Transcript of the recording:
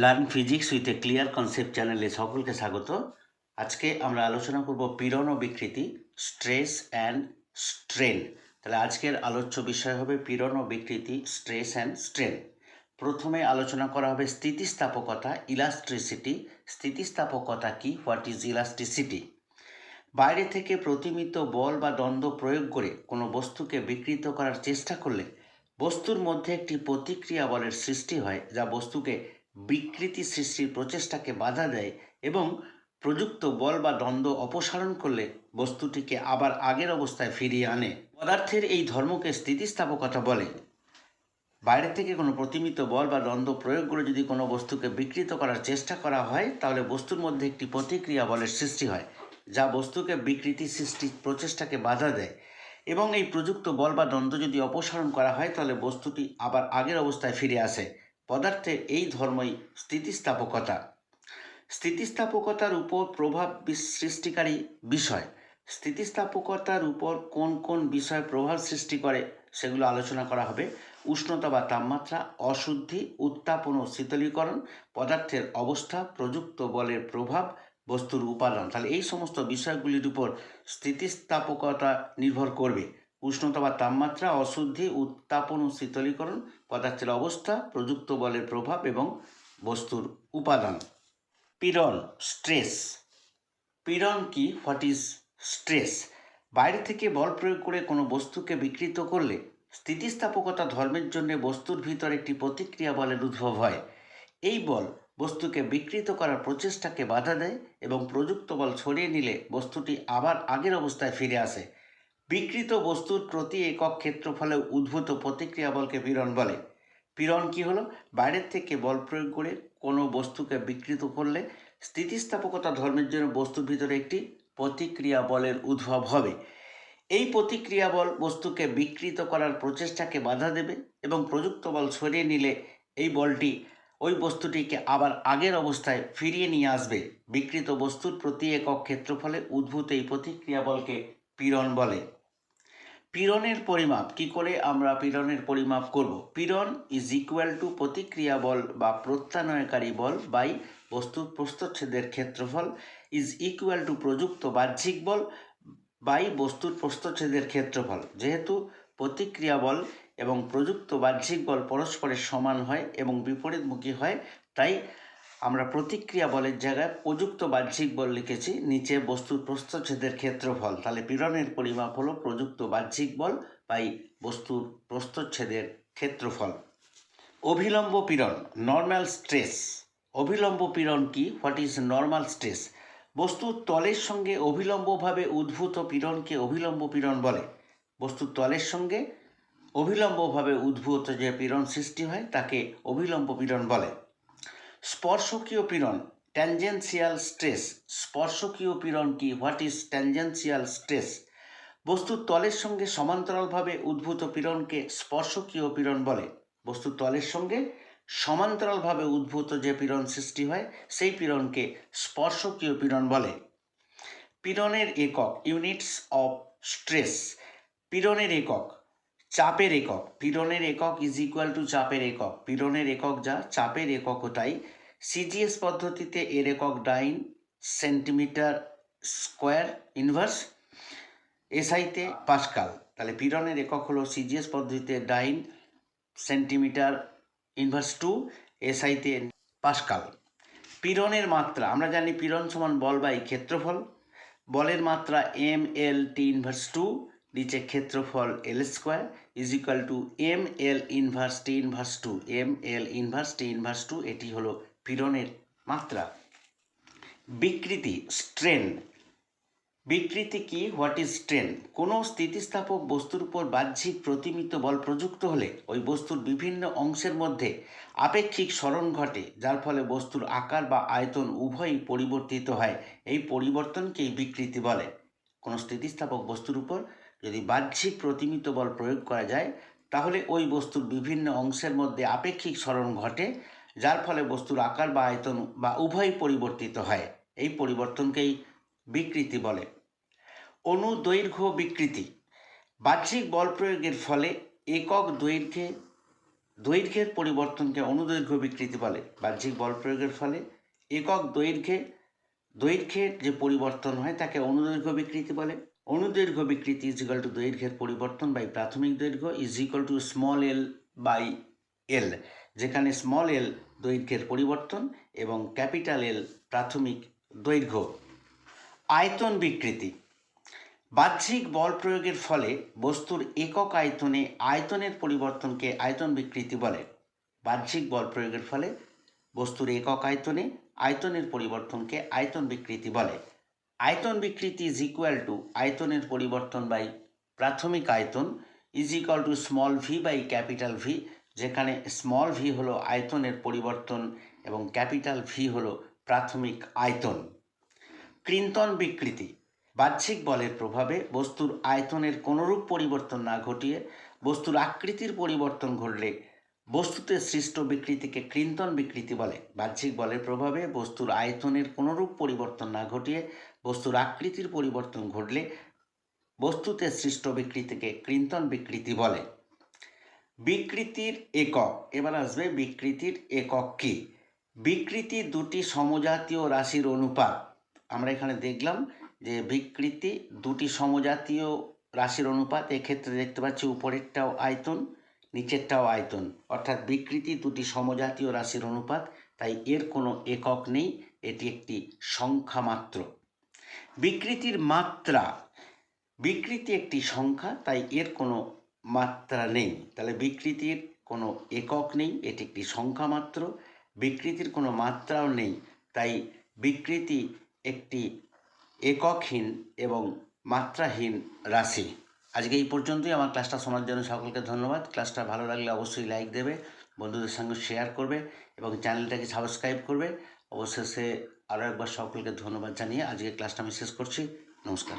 Learn physics with a clear concept চ্যানেলে সকলকে স্বাগত। আজকে আমরা আলোচনা করব পীড়ন ও বিকৃতি, স্ট্রেস অ্যান্ড স্ট্রেন। তাহলে আজকের আলোচ্য বিষয় হবে পীড়ন ও বিকৃতি, স্ট্রেস অ্যান্ড স্ট্রেন। প্রথমে আলোচনা করা হবে স্থিতিস্থাপকতা, ইলাস্ট্রিসিটি। স্থিতিস্থাপকতা কি? What is elasticity? বাইরে থেকে প্রতিমিত বল বা দ্বন্দ্ব প্রয়োগ করে কোনো বস্তুকে বিকৃত করার চেষ্টা করলে বস্তুর মধ্যে একটি প্রতিক্রিয়া বলের সৃষ্টি হয়, যা বস্তুকে বিকৃতি সৃষ্টির প্রচেষ্টাকে বাধা দেয় এবং প্রযুক্ত বল বা দ্বন্দ্ব অপসারণ করলে বস্তুটিকে আবার আগের অবস্থায় ফিরিয়ে আনে। পদার্থের এই ধর্মকে স্থিতিস্থাপকতা বলে। বাইরে থেকে কোনো প্রতিমিত বল বা দ্বন্দ্ব প্রয়োগ করে যদি কোনো বস্তুকে বিকৃত করার চেষ্টা করা হয়, তাহলে বস্তুর মধ্যে একটি প্রতিক্রিয়া বলের সৃষ্টি হয়, যা বস্তুকে বিকৃতি সৃষ্টির প্রচেষ্টাকে বাধা দেয় এবং এই প্রযুক্ত বল বা দ্বন্দ্ব যদি অপসারণ করা হয়, তাহলে বস্তুটি আবার আগের অবস্থায় ফিরে আসে। পদার্থের এই ধর্মই স্থিতিস্থাপকতা। স্থিতিস্থাপকতার উপর প্রভাব সৃষ্টিকারী বিষয়। স্থিতিস্থাপকতার উপর কোন কোন বিষয় প্রভাব সৃষ্টি করে সেগুলো আলোচনা করা হবে। উষ্ণতা বা তাপমাত্রা, অশুদ্ধি, উত্তাপন ও শীতলীকরণ, পদার্থের অবস্থা, প্রযুক্ত বলের প্রভাব, বস্তুর উপাদান। তাহলে এই সমস্ত বিষয়গুলির উপর স্থিতিস্থাপকতা নির্ভর করবে। উষ্ণতা বা তাপমাত্রা, অশুদ্ধি, উত্তাপন ও শীতলীকরণ, পদার্থের অবস্থা, প্রযুক্ত বলের প্রভাব এবং বস্তুর উপাদান। পীড়ন, স্ট্রেস। পীড়ন কি? What is stress? বাইরে থেকে বল প্রয়োগ করে কোনো বস্তুকে বিকৃত করলে স্থিতিস্থাপকতা ধর্মের জন্য বস্তুর ভিতর একটি প্রতিক্রিয়া বলের উদ্ভব হয়। এই বল বস্তুকে বিকৃত করার প্রচেষ্টাকে বাধা দেয় এবং প্রযুক্ত বল ছড়িয়ে নিলে বস্তুটি আবার আগের অবস্থায় ফিরে আসে। বিকৃত বস্তুর প্রতি একক ক্ষেত্রফলে উদ্ভূত প্রতিক্রিয়া বলকে পীড়ন বলে। পীড়ন কি হলো? বাইরের থেকে বল প্রয়োগ করে কোনো বস্তুকে বিকৃত করলে স্থিতিস্থাপকতা ধর্মের জন্য বস্তুর ভিতরে একটি প্রতিক্রিয়া বলের উদ্ভব হবে। এই প্রতিক্রিয়া বল বস্তুকে বিকৃত করার প্রচেষ্টাকে বাধা দেবে এবং প্রযুক্ত বল সরিয়ে নিলে এই বলটি ওই বস্তুটিকে আবার আগের অবস্থায় ফিরিয়ে নিয়ে আসবে। বিকৃত বস্তুর প্রতি একক ক্ষেত্রফলে উদ্ভূত এই প্রতিক্রিয়া বলকে পীড়ন বলে। পীড়নের পরিমাপ কি করে আমরা পীড়নের পরিমাপ করব? পীড়ন ইজ ইকুয়াল টু প্রতিক্রিয়া বল বা প্রত্যানয়কারী বল বাই বস্তুর প্রস্থচ্ছেদের ক্ষেত্রফল ইজ ইকুয়াল টু প্রযুক্ত বাহ্যিক বল বাই বস্তুর প্রস্থচ্ছেদের ক্ষেত্রফল। যেহেতু প্রতিক্রিয়া বল এবং প্রযুক্ত বাহ্যিক বল পরস্পরের সমান হয় এবং বিপরীতমুখী হয়, তাই আমরা প্রতিক্রিয়া বলের জায়গায় প্রযুক্ত বাহ্যিক বল লিখেছি, নিচে বস্তুর প্রস্থচ্ছেদের ক্ষেত্রফল। তাহলে পীড়নের পরিমাপ হলো প্রযুক্ত বাহ্যিক বল বাই বস্তুর প্রস্থচ্ছেদের ক্ষেত্রফল। অভিলম্ব পীড়ন, নর্মাল স্ট্রেস। অভিলম্ব পীড়ন কি? What is normal stress? বস্তুর তলের সঙ্গে অভিলম্বভাবে উদ্ভূত পীড়নকে অভিলম্ব পীড়ন বলে। বস্তুর তলের সঙ্গে অভিলম্বভাবে উদ্ভূত যে পীড়ন সৃষ্টি হয় তাকে অভিলম্ব পীড়ন বলে। স্পর্শকীয় পীড়ন, ট্যানজেন্সিয়াল স্ট্রেস। স্পর্শকীয় পীড়ন কি? What is tangential stress? বস্তুর তলের সঙ্গে সমান্তরালভাবে উদ্ভূত পীড়নকে স্পর্শকীয় পীড়ন বলে। বস্তুর তলের সঙ্গে সমান্তরালভাবে উদ্ভূত যে পীড়ন সৃষ্টি হয় সেই পীড়নকে স্পর্শকীয় পীড়ন বলে। পীড়নের একক, ইউনিটস অফ স্ট্রেস। পীড়নের একক, চাপের একক। পীড়নের একক ইজ ইকুয়াল টু চাপের একক। পীড়নের একক যা, চাপের এককও তাই। সিজিএস পদ্ধতিতে এর একক ডাইন সেন্টিমিটার স্কোয়ার ইনভার্স, এসআইতে পাস্কাল। তাহলে পীড়নের একক হলো সিজিএস পদ্ধতিতে ডাইন সেন্টিমিটার ইনভার্স 2, এসআইতে পাস্কাল। পীড়নের মাত্রা, আমরা জানি পীড়ন সমান বল বাই ক্ষেত্রফল। বলের মাত্রা এম এল টি ইনভার্স 2, নিচে ক্ষেত্রফল L square is equal to M L inverse T inverse 2, M L inverse T inverse 2, এটি হলো পীড়নের মাত্রা। বিকৃতি, স্ট্রেন। বিকৃতি কি? What is strain? কোনো স্থিতিস্থাপক বস্তুর উপর বাহ্যিক প্রতিমিত বল প্রযুক্ত হলে ওই বস্তুর বিভিন্ন অংশের মধ্যে আপেক্ষিক সরণ ঘটে, যার ফলে বস্তুর আকার বা আয়তন উভয়ই পরিবর্তিত হয়। এই পরিবর্তনকেই বিকৃতি বলে। কোনো স্থিতিস্থাপক বস্তুর উপর যদি বাহ্যিক প্রতিমিত বল প্রয়োগ করা যায়, তাহলে ওই বস্তুর বিভিন্ন অংশের মধ্যে আপেক্ষিক সরণ ঘটে, যার ফলে বস্তুর আকার বা আয়তন বা উভয়ই পরিবর্তিত হয়। এই পরিবর্তনকেই বিকৃতি বলে। অনুদৈর্ঘ্য বিকৃতি। বাহ্যিক বল প্রয়োগের ফলে একক দৈর্ঘ্যে দৈর্ঘ্যের পরিবর্তনকে অনুদৈর্ঘ্য বিকৃতি বলে। বাহ্যিক বল প্রয়োগের ফলে একক দৈর্ঘ্যের যে পরিবর্তন হয় তাকে অনুদৈর্ঘ্য বিকৃতি বলে। অনুদৈর্ঘ্য বিকৃতি ইজ ইকুয়াল টু দৈর্ঘ্যের পরিবর্তন বাই প্রাথমিক দৈর্ঘ্য is equal to small L by L, যেখানে স্মল এল দৈর্ঘ্যের পরিবর্তন এবং ক্যাপিটাল এল প্রাথমিক দৈর্ঘ্য। আয়তন বিকৃতি, বাহ্যিক বল প্রয়োগের ফলে বস্তুর একক আয়তনে আয়তনের পরিবর্তনকে আয়তন বিকৃতি বলে। বাহ্যিক বল প্রয়োগের ফলে বস্তুর একক আয়তনে আয়তনের পরিবর্তনকে আয়তন বিকৃতি বলে। আয়তন বিকৃতি ইজ ইকুয়াল টু আয়তনের পরিবর্তন বাই প্রাথমিক আয়তন is equal to small V by capital V, যেখানে স্মল ভি হলো আয়তনের পরিবর্তন এবং ক্যাপিটাল ভি হলো প্রাথমিক আয়তন। কৃন্তন বিকৃতি, বাহ্যিক বলের প্রভাবে বস্তুর আয়তনের কোনরূপ পরিবর্তন না ঘটিয়ে বস্তুর আকৃতির পরিবর্তন ঘটলে বস্তুতে সৃষ্ট বিকৃতিকে কৃন্তন বিকৃতি বলে। বাহ্যিক বলের প্রভাবে বস্তুর আয়তনের কোনরূপ পরিবর্তন না ঘটিয়ে বস্তুর আকৃতির পরিবর্তন ঘটলে বস্তুতে সৃষ্ট বিকৃতিকে কৃন্তন বিকৃতি বলে। বিকৃতির একক, এবার আসবে বিকৃতির একক কি। বিকৃতি দুটি সমজাতীয় রাশির অনুপাত। আমরা এখানে দেখলাম যে বিকৃতি দুটি সমজাতীয় রাশির অনুপাত। এক্ষেত্রে দেখতে পাচ্ছি উপরেরটাও আয়তন, নিচেরটাও আয়তন, অর্থাৎ বিকৃতি দুটি সমজাতীয় রাশির অনুপাত, তাই এর কোনো একক নেই, এটি একটি সংখ্যা মাত্র। বিকৃতির মাত্রা, বিকৃতি একটি সংখ্যা, তাই এর কোনো মাত্রা নেই, তাহলে বিকৃতির কোনো একক নেই, এটি একটি সংখ্যা মাত্র। বিকৃতির কোনো মাত্রাও নেই, তাই বিকৃতি একটি এককহীন এবং মাত্রাহীন রাশি। আজকে এই পর্যন্তই। আমার ক্লাসটা শোনার জন্য সকলকে ধন্যবাদ। ক্লাসটা ভালো লাগলে অবশ্যই লাইক দেবে, বন্ধুদের সঙ্গে শেয়ার করবে এবং চ্যানেলটাকে সাবস্ক্রাইব করবে। অবশেষে আরও একবার সকলকে ধন্যবাদ জানিয়ে আজকে ক্লাসটা আমি শেষ করছি। নমস্কার।